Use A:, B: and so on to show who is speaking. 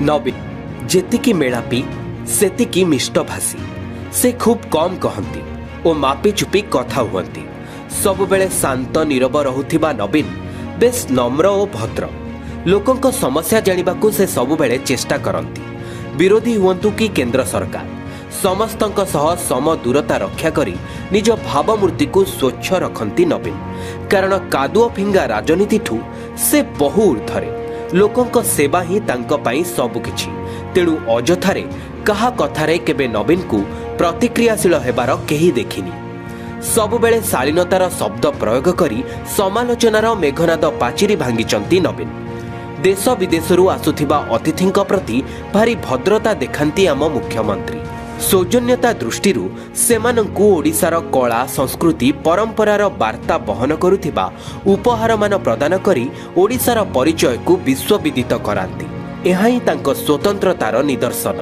A: नवीन जेतिकी मेलापी सेतिकी मिष्टभाषी से खूब कम कहती और मापी चुपी कथा हुअंती। सबुबेले शांत नीरव रहुथिबा नवीन बेस नम्र और भद्र। लोकंक समस्या जानिबाकू से सबुबेले चेष्टा करती। विरोधी हुअंतु कि केंद्र सरकार समस्तंक सह सम दूरता रक्षा करी निज भावमूर्ति को स्वच्छ रखती नवीन। कारण कादुओ फिंगा राजनीति ठू से बहु ऊर्धरे। लोकंक सेवा ही तांको पाई सबुकिछि। तेणु अजथारे कहा कथारे केबे नवीन को प्रतिक्रियाशील हेबार केही देखिनी। सबुबेले शालीनतार शब्द प्रयोग करी समालोचनार मेघनाद पाचिरी भांगिचंती नवीन। देश विदेशरू आसुथिबा अतिथिंक प्रति भारी भद्रता देखांती आम मुख्यमंत्री। सौजन्यता दृष्टिरू सेमानंकु ओडिशार कला संस्कृति परंपरार वार्ता बहन करुथिबा उपहारमान प्रदान करी ओडिशार परिचय को विश्वविदित करांती। एहा ही तांको स्वतंत्रतार निदर्शन।